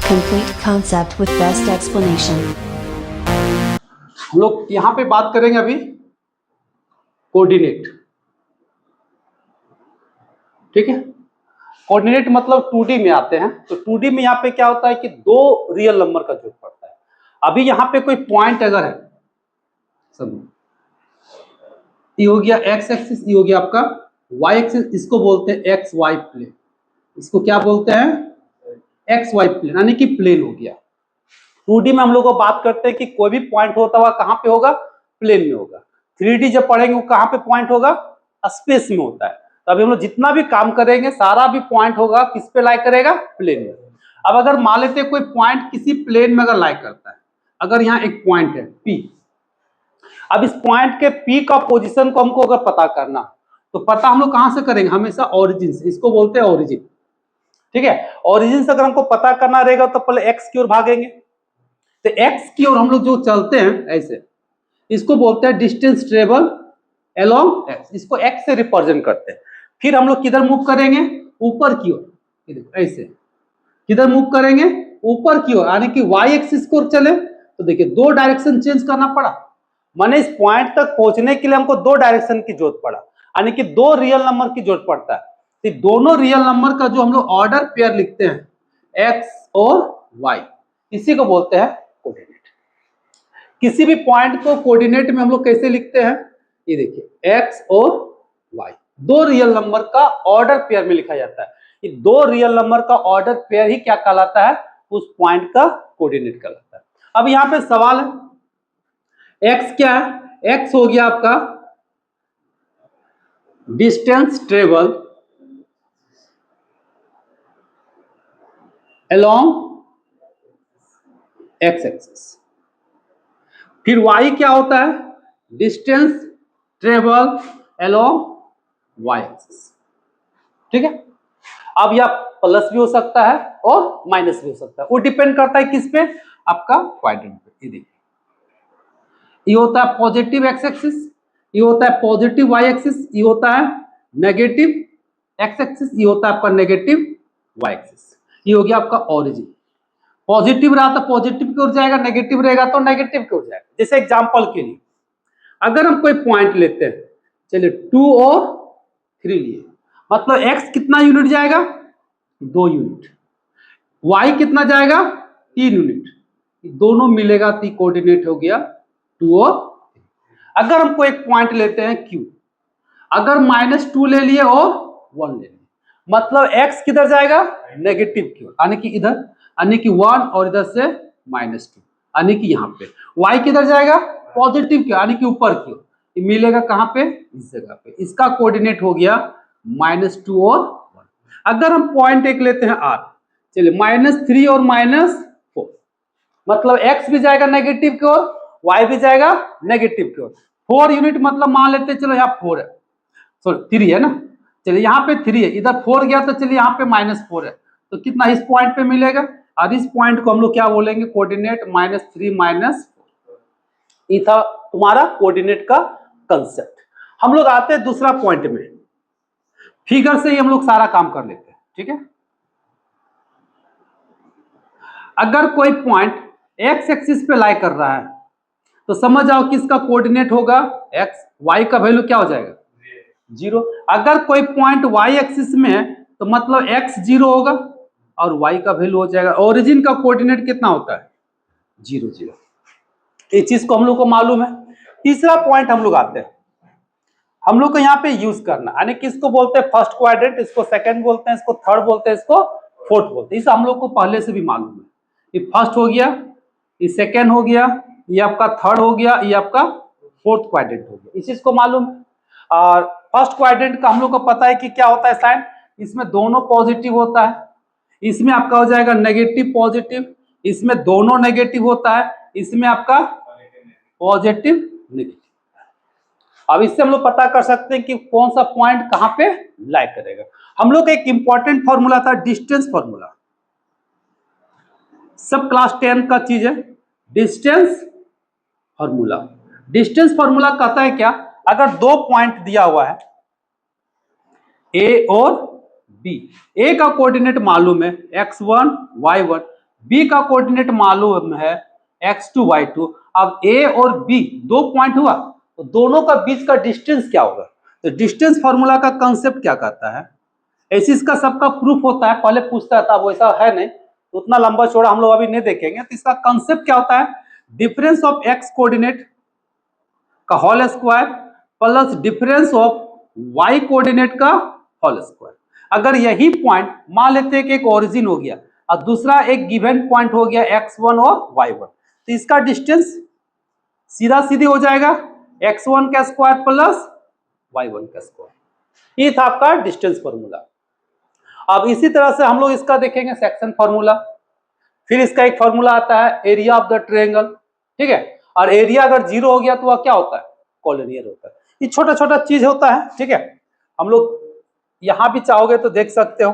Complete concept with best explanation. हम लोग यहां पे बात करेंगे अभी कोऑर्डिनेट। ठीक है, कोऑर्डिनेट मतलब 2D में आते हैं। तो 2D में यहाँ पे क्या होता है कि दो रियल नंबर का जोड़ पड़ता है। अभी यहाँ पे कोई पॉइंट अगर है, सब ये हो गया एक्स एक्सिस, ये हो गया आपका वाई एक्सिस, इसको बोलते हैं एक्स वाई प्लेन। इसको क्या बोलते हैं? एक्स वाई प्लेन, यानी कि प्लेन हो गया। 2D में हम लोग को बात करते हैं कि कोई भी पॉइंट होता हुआ कहां पे होगा? प्लेन में होगा। 3D जब पढ़ेंगे वो कहां पे पॉइंट होगा? स्पेस में होता है। तो अभी हम लोग जितना भी काम करेंगे सारा भी पॉइंट होगा किस पे लाई करेगा? प्लेन में। अब अगर मान लेते हैं कोई पॉइंट किसी प्लेन में अगर लाई करता है, अगर यहाँ एक पॉइंट है P, अब इस पॉइंट के P का पोजीशन को हमको अगर पता करना, तो पता हम लोग कहां से करेंगे? हमेशा ओरिजिन से। इसको बोलते हैं ओरिजिन। ठीक है, ओरिजिन से अगर हमको पता करना रहेगा तो पहले एक्स की ओर भागेंगे। तो एक्स की ओर हम लोग जो चलते हैं ऐसे, इसको बोलते हैं डिस्टेंस ट्रेवल अलोंग एक्स। इसको एक्स से रिप्रेजेंट करते हैं। फिर हम लोग किधर मूव करेंगे? ऊपर की ओर, ऐसे। किधर मूव करेंगे? ऊपर की ओर, यानी कि वाई एक्सिस की ओर चले। तो देखिए दो डायरेक्शन चेंज करना पड़ा, माने इस पॉइंट तक पहुंचने के लिए हमको दो डायरेक्शन की जरूरत पड़ा, यानी कि दो रियल नंबर की जरूरत पड़ता है। तो दोनों रियल नंबर का जो हम लोग ऑर्डर पेयर लिखते हैं एक्स और वाई, इसी को बोलते हैं कोऑर्डिनेट। किसी भी पॉइंट को कोऑर्डिनेट में हम लोग कैसे लिखते हैं? ये देखिए एक्स और वाई, दो रियल नंबर का ऑर्डर पेयर में लिखा जाता है। ये दो रियल नंबर का ऑर्डर पेयर ही क्या कहलाता है? उस पॉइंट का कोऑर्डिनेट कहलाता है। अब यहां पे सवाल है, एक्स क्या है? एक्स हो गया आपका distance travel along x axis. फिर y क्या होता है? Distance travel along y axis. ठीक है, अब यह प्लस भी हो सकता है और माइनस भी हो सकता है, वो डिपेंड करता है किस पे? आपका क्वाड्रेंट पे। ये देखिए, ये होता है पॉजिटिव एक्स एक्सिस, ये होता है पॉजिटिव वाई एक्सिस, ये होता है नेगेटिव एक्स एक्सिस, ये होता है आपका नेगेटिव वाई एक्सिस। ये हो गया आपका ओरिजिन। पॉजिटिव रहा तो पॉजिटिव की ओर जाएगा, नेगेटिव रहेगा तो नेगेटिव की ओर जाएगा। जैसे एग्जांपल के लिए अगर हम कोई पॉइंट लेते हैं, चलिए 2 और 3 लिए, मतलब x कितना यूनिट जाएगा? 2 यूनिट। y कितना जाएगा? 3 यूनिट। दोनों मिलेगा तो कोऑर्डिनेट हो गया 2 और 3। अगर हमको एक पॉइंट लेते हैं q, अगर -2 ले लिए और 1 ले लिए, मतलब x किधर जाएगा? नेगेटिव की ओर, यानी कि इधर, यानी कि 1 और इधर से -2, यानी कि यहाँ पे। y किधर जाएगा? पॉजिटिव की, यानी कि ऊपर की ओर। मिलेगा कहां पे? इस जगह पे। इसका कोऑर्डिनेट हो गया -2 और 1। अगर हम पॉइंट एक लेते हैं r, चलिए -3 और -4, मतलब x भी जाएगा नेगेटिव की ओर, y भी जाएगा नेगेटिव की ओर। 4 यूनिट, मतलब मान लेते हैं, चलो यहाँ 4 है, सॉरी 3 है ना, चलिए यहाँ पे 3 है, इधर 4 गया तो चलिए यहाँ पे -4 है, तो कितना इस पॉइंट पे मिलेगा? और इस पॉइंट को हम लोग क्या बोलेंगे? कोऑर्डिनेट -3 -4। ये था तुम्हारा कोऑर्डिनेट का कंसेप्ट। हम लोग आते हैं दूसरा पॉइंट में, फिगर से ही हम लोग सारा काम कर लेते हैं। ठीक है, अगर कोई पॉइंट एक्स एक्सिस पे लाई कर रहा है तो समझ जाओ कि इसका कोऑर्डिनेट होगा एक्स, वाई का वैल्यू क्या हो जाएगा? 0। अगर कोई पॉइंट वाई एक्सिस में है तो मतलब एक्स 0 होगा और वाई का वैल्यू हो जाएगा, ओरिजिन का कोऑर्डिनेट कितना होता है? 0 0। इस चीज को हम लोग को मालूम है। तीसरा पॉइंट हम लोग आते हैं, हम लोग को यहाँ पे यूज करना, यानी कि इसको बोलते हैं फर्स्ट क्वाड्रेंट, इसको सेकंड बोलते हैं, इसको थर्ड बोलते हैं, इसको फोर्थ बोलते हैं। इस हम लोग को पहले से भी मालूम है। ये फर्स्ट हो गया, ये सेकंड हो गया, ये आपका थर्ड हो गया, ये आपका फोर्थ क्वाड्रेंट हो गया। इस चीज को मालूम है। और फर्स्ट क्वाड्रेंट का हम लोग को पता है कि क्या होता है साइन, इसमें दोनों पॉजिटिव होता है, इसमें आपका हो जाएगा नेगेटिव पॉजिटिव, इसमें दोनों नेगेटिव होता है, इसमें आपका पॉजिटिव नेगेटिव। अब इससे हम लोग पता कर सकते हैं कि कौन सा पॉइंट कहां पे लाई करेगा। हम लोग का एक इंपॉर्टेंट फॉर्मूला था डिस्टेंस फॉर्मूला, सब क्लास 10 का चीज है, डिस्टेंस फॉर्मूला। डिस्टेंस फॉर्मूला कहता है क्या? अगर दो पॉइंट दिया हुआ है ए और बी, ए का कोऑर्डिनेट मालूम है x1 y1, बी का कोऑर्डिनेट मालूम है x2 y2। अब ए और बी दो पॉइंट हुआ, तो दोनों का बीच का डिस्टेंस क्या होगा? तो डिस्टेंस फॉर्मूला का कंसेप्ट क्या कहता है? ऐसे इसका सबका प्रूफ होता है, पहले पूछता था, वो ऐसा है नहीं, तो उतना लंबा चौड़ा हम लोग अभी नहीं देखेंगे। तो इसका कंसेप्ट क्या होता है? डिफरेंस ऑफ एक्स कोऑर्डिनेट का whole square plus difference of y coordinate का होल स्क्वायर। अगर यही पॉइंट मान लेते हैं कि एक ओरिजिन हो गया और दूसरा एक गिवन पॉइंट हो गया x1 और y1, तो इसका डिस्टेंस सीधा सीधी हो जाएगा x1 का स्क्वायर प्लस y1 का स्क्वायर। ये था आपका डिस्टेंस फॉर्मूला। अब इसी तरह से हम लोग इसका देखेंगे सेक्शन फॉर्मूला। फिर इसका एक फॉर्मूला आता है एरिया ऑफ द ट्रायंगल, ठीक है। और एरिया अगर 0 हो गया तो वह क्या होता है? कॉलोनियर होता है। ये छोटा छोटा चीज होता है, ठीक है। हम लोग यहां भी चाहोगे तो देख सकते हो।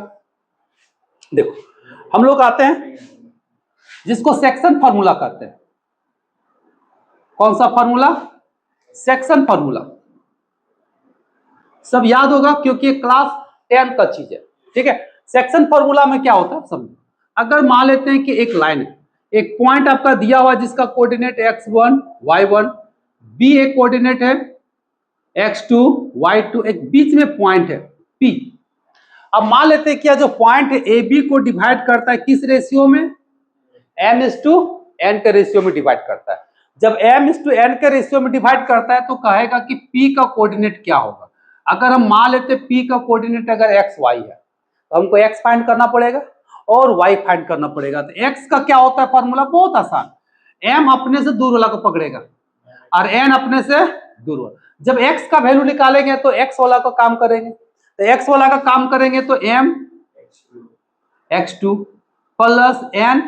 देखो हम लोग आते हैं जिसको सेक्शन फॉर्मूला कहते हैं। कौन सा फॉर्मूला? Section formula. सब याद होगा क्योंकि क्लास 10 का चीज है, ठीक है। सेक्शन फॉर्मूला में क्या होता है समझो। अगर मान लेते हैं कि एक लाइन है, एक पॉइंट आपका दिया हुआ जिसका कोऑर्डिनेट x1 y1, बी एक कोऑर्डिनेट है x2 y2, एक बीच में पॉइंट है p। अब मान लेते हैं कि जो पॉइंट ए बी को डिवाइड करता है किस रेशियो में? m/n के रेशियो में डिवाइड करता है। जब m/n के रेशियो में डिवाइड करता है तो कहेगा कि p का कोऑर्डिनेट क्या होगा। अगर हम मान लेते p का कोऑर्डिनेट अगर x y है तो हमको x फाइंड करना पड़ेगा और y फाइंड करना पड़ेगा। तो x का क्या होता है फॉर्मूला? बहुत आसान, m अपने से दूर वाला को पकड़ेगा और n अपने से दूर वाला। जब x का वैल्यू निकालेंगे तो x वाला का काम करेंगे, तो x वाला का काम करेंगे तो m x2 plus n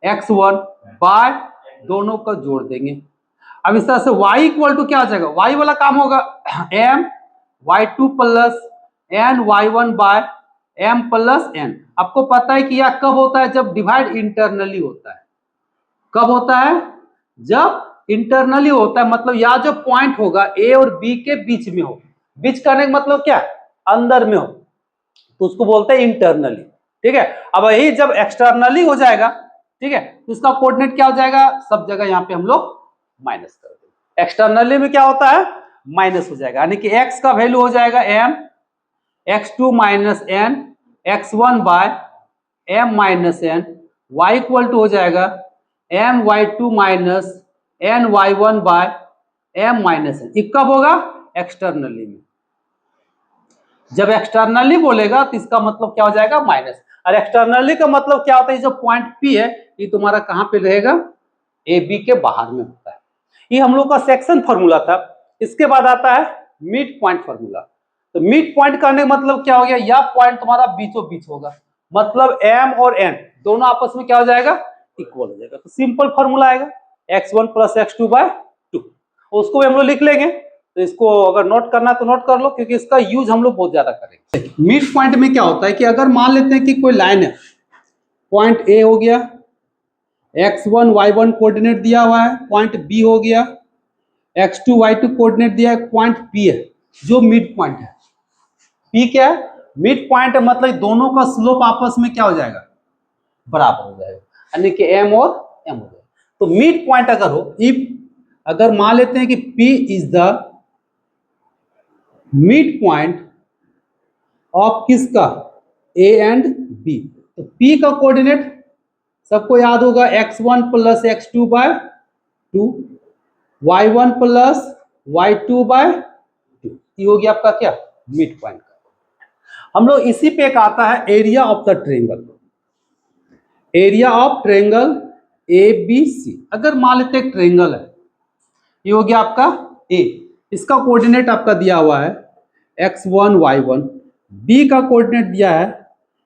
x1 bye दोनों का जोड़ देंगे। अब इस तरह से y इक्वल टू क्या हो जाएगा? y वाला काम होगा m y2 plus n y1 by m plus n। आपको पता है कि यह कब होता है? जब डिवाइड इंटरनली होता है। कब होता है? जब इंटरनली होता है, मतलब यह जो पॉइंट होगा a और b के बीच में हो। बीच करने का मतलब क्या? अंदर में हो, तो उसको बोलते हैं इंटरनली, ठीक है। अब यही जब एक्सटर्नली हो जाएगा, ठीक है, तो इसका कोऑर्डिनेट क्या हो जाएगा? सब जगह यहाँ पे हम लोग माइनस कर देंगे। एक्सटर्नली में क्या होता है? माइनस हो जाएगा, यानी कि x का वैल्यू हो जाएगा m x2 minus n x1 by m minus n, y equal to हो जाएगा m y2 minus n y1 by m minus n। ये कब होगा? एक्सटर्नली में। जब एक्सटर्नली बोलेगा तो इसका मतलब क्या हो जाएगा? माइनस। और एक्सटर्नली का मतलब क्या होता है? जो पॉइंट P है ये तुम्हारा कहां पे रहेगा? ए बी के बाहर में होता है। ये हम लोग का सेक्शन फॉर्मूला था। इसके बाद आता है मिड पॉइंट फॉर्मूला। तो मिड पॉइंट करने का मतलब क्या हो गया? यह पॉइंट तुम्हारा बीचों बीच होगा, मतलब m और n दोनों आपस में क्या हो जाएगा? इक्वल हो जाएगा। तो सिंपल फॉर्मूला आएगा x1 प्लस x2 बाय 2। उसको भी हम लोग लिख लेंगे, तो इसको अगर नोट करना तो नोट कर लो क्योंकि इसका यूज हम लोग बहुत ज्यादा करेंगे। मिड पॉइंट में क्या होता है कि अगर मान लेते हैं कि कोई लाइन है, पॉइंट ए हो गया, x1 y1 कोऑर्डिनेट दिया हुआ है, पॉइंट बी हो गया, x2 y2 कोऑर्डिनेट दिया है, पॉइंट पी है जो मिड पॉइंट है। पी क्या है? मिड पॉइंट है, मतलब दोनों का स्लोप आपस में क्या हो जाएगा? बराबर हो जाएगा, यानी कि m और m हो जाएगा। तो मिड पॉइंट अगर हो, इफ अगर मान लेते हैं कि P is the mid point of किसका? A and B। तो P का कोऑर्डिनेट सबको याद होगा x1 plus x2 bye 2, y1 plus y2 bye 2। ये हो गया आपका क्या? मिड पॉइंट का। हम लोग इसी पे एक आता है area of the triangle. Area of triangle ABC। अगर मान लेते हैं ट्रायंगल है, ये हो गया आपका A, इसका कोऑर्डिनेट आपका दिया हुआ है x1 y1, B का कोऑर्डिनेट दिया है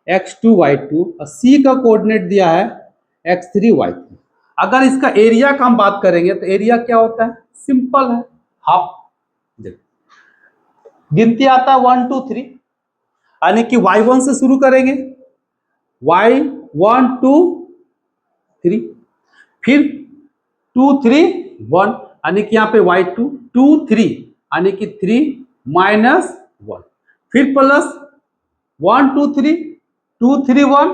x2 y2 और C का कोऑर्डिनेट दिया है x3 y3। अगर इसका एरिया का हम बात करेंगे तो एरिया क्या होता है? सिंपल है, हाफ। गिनती आता है 1 2 3, यानी कि y1 से शुरू करेंगे, y1 2 3, फिर 2 3 1, यानी कि यहाँ पे y2 2 3, यानी कि 3 माइनस 1, फिर प्लस 1 2 3 2 3 1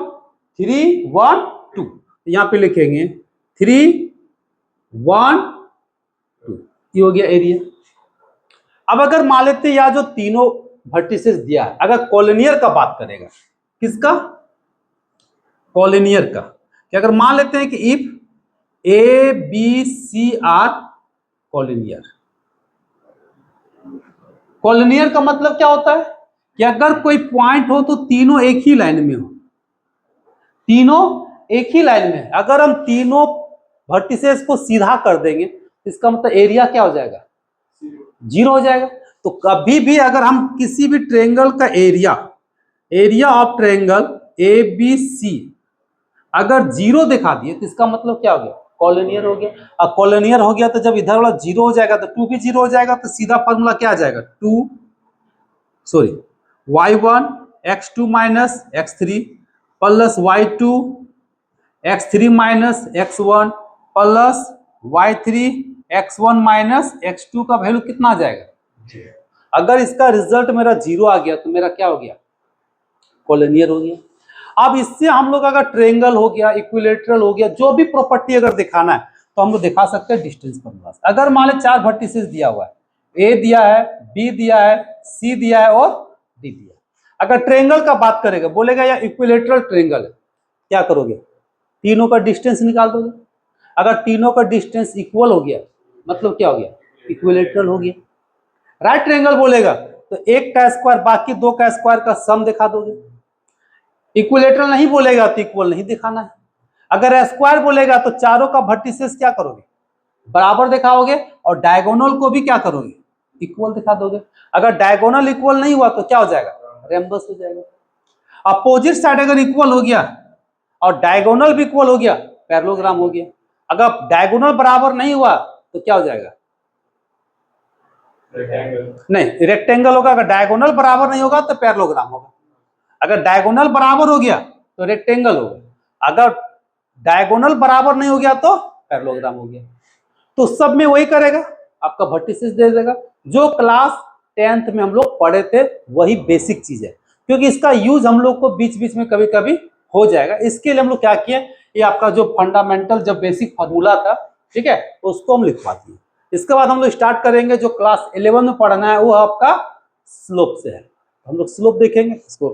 3 1 2, यहाँ पे लिखेंगे 3 1 2, ये हो गया एरिया। अब अगर मान लेते हैं या जो तीनों वर्टिसेस दिया है, अगर कॉलिनियर का बात करेगा, किसका? कॉलिनियर का, कि अगर मान लेते हैं कि if A B C are collinear. Collinear का मतलब क्या होता है कि अगर कोई पॉइंट हो तो तीनों एक ही लाइन में हो, तीनों एक ही लाइन में। अगर हम तीनों वर्टिसेस को सीधा कर देंगे, इसका मतलब एरिया क्या हो जाएगा? 0 हो जाएगा। तो कभी भी अगर हम किसी भी ट्रायंगल का area of triangle A B C अगर 0 दिखा दिए तो इसका मतलब क्या हो गया? कॉलिनियर हो गया। और कॉलिनियर हो गया तो जब इधर वाला 0 हो जाएगा तो 2 भी 0 हो जाएगा, तो सीधा फॉर्मूला क्या आ जाएगा? y1 x2 minus x3 plus y2 x3 minus x1 plus y3 x1 minus x2 का वैल्यू कितना आ जाएगा? अगर इसका रिजल्ट मेरा 0 आ गया तो मेरा क्या हो गया? कॉलिनियर हो गया। अब इससे हम लोग अगर ट्रायंगल हो गया, इक्विलेटरल हो गया, जो भी प्रॉपर्टी अगर दिखाना है तो हम लोग दिखा सकते हैं डिस्टेंस फॉर्मूला से। अगर मान ले 4 वर्टिसेस दिया हुआ है, ए दिया है, बी दिया है, सी दिया है और डी दिया है। अगर ट्रायंगल का बात करेगा, बोलेगा या इक्विलेटरल ट्रायंगल है, क्या करोगे? तीनों का डिस्टेंस निकाल दोगे। अगर तीनों का डिस्टेंस इक्वल हो गया मतलब क्या हो गया? इक्विलेटरल हो गया। राइट ट्रायंगल बोलेगा तो एक का स्क्वायर बाकी दो का स्क्वायर का सम दिखा दोगे। इक्विलेटरल नहीं बोलेगा तो इक्वल नहीं दिखाना है। अगर स्क्वायर बोलेगा तो चारों का वर्टिसेस क्या करोगे? बराबर दिखाओगे और डायगोनल को भी क्या करोगे? इक्वल दिखा दोगे। अगर डायगोनल इक्वल नहीं हुआ तो क्या हो जाएगा? रेम्बस हो जाएगा। अपोजिट साइड अगर इक्वल हो गया और डायगोनल भी इक्वल हो गया, पैरेललोग्राम हो गया। अगर डायगोनल बराबर नहीं हुआ तो क्या हो जाएगा? नहीं, रेक्टेंगल होगा। अगर डायगोनल बराबर नहीं होगा तो पैरेललोग्राम होगा। अगर डायगोनल बराबर हो गया तो रेक्टेंगल होगा। अगर डायगोनल बराबर नहीं हो गया तो पैरेललोग्राम हो गया। तो सब में वही करेगा, आपका वर्टिसेस दे देगा। जो क्लास 10th में हम लोग पढ़े थे वही बेसिक चीज है, क्योंकि इसका यूज हम लोग को बीच बीच में कभी कभी हो जाएगा। इसके लिए हम लोग क्या किए, ये आपका जो फंडामेंटल जब बेसिक फार्मूला था, ठीक है, उसको हम लिखवा दिए। इसके बाद हम लोग स्टार्ट करेंगे जो क्लास 11 में पढ़ना है, वो आपका स्लोप से है। हम लोग स्लोप देखेंगे, इसको